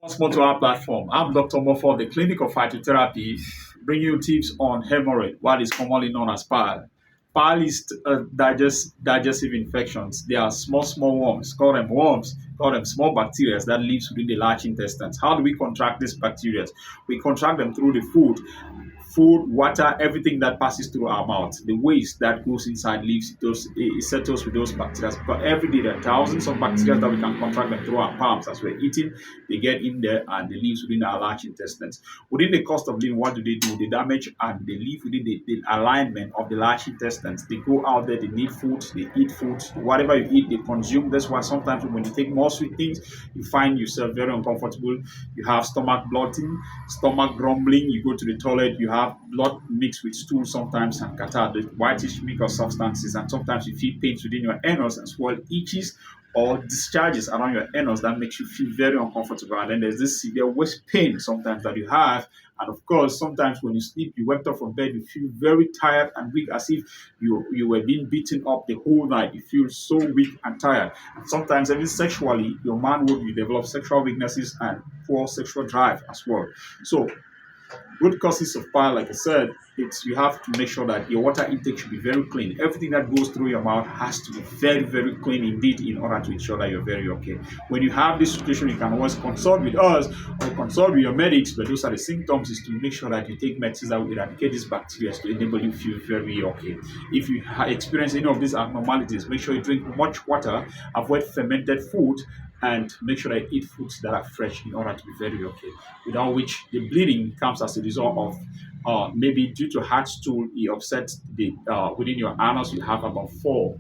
Once more to our platform. I'm Dr. Mofor, the Clinic of Phytotherapy, bringing you tips on hemorrhoid, what is commonly known as pile. Pile is digestive infections. They are small worms, call them small bacteria that lives within the large intestines. How do we contract these bacteria? We contract them through the food, water, everything that passes through our mouth. The waste that goes inside leaves those, it settles with those bacteria. But every day there are thousands of bacteria that we can contract them through our palms as we're eating. They get in there and they live within our large intestines. Within the cost of living, what do? They damage and they live within the alignment of the large intestines. They go out there, they need food, they eat food. Whatever you eat, they consume. That's why sometimes when you take more sweet things, you find yourself very uncomfortable. You have stomach bloating, stomach grumbling. You go to the toilet, you have blood mixed with stool sometimes and catarrh, the whitish mucus substances, and sometimes you feel pains within your anus and swell itches or discharges around your anus that makes you feel very uncomfortable. And then there's this severe waist pain sometimes that you have. And of course, sometimes when you sleep, you wake up from bed, you feel very tired and weak, as if you were being beaten up the whole night. You feel so weak and tired. And sometimes, even sexually, your manhood, you develop sexual weaknesses and poor sexual drive as well. So, root causes of pile, like I said, it's you have to make sure that your water intake should be very clean. Everything that goes through your mouth has to be very, very clean indeed in order to ensure that you're very okay. When you have this situation, you can always consult with us or consult with your medics, but those are the symptoms, is to make sure that you take medicines that will eradicate these bacteria to enable you feel very okay. If you experience any of these abnormalities, make sure you drink much water, avoid fermented food, and make sure that you eat foods that are fresh in order to be very okay. Without which the bleeding comes as a result of maybe due to hard stool, it upsets the within your anus. You have about 4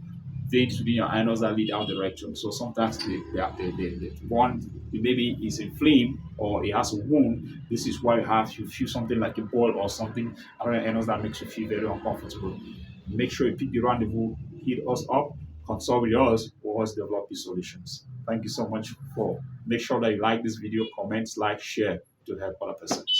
veins within your anus that lead out the rectum. So sometimes the one maybe is inflamed or it has a wound. This is why you feel something like a ball or something around your anus that makes you feel very uncomfortable. Make sure you pick the rendezvous, hit us up, consult with us for us develop these solutions. Thank you so much for make sure that you like this video, comments, like, share to help other persons.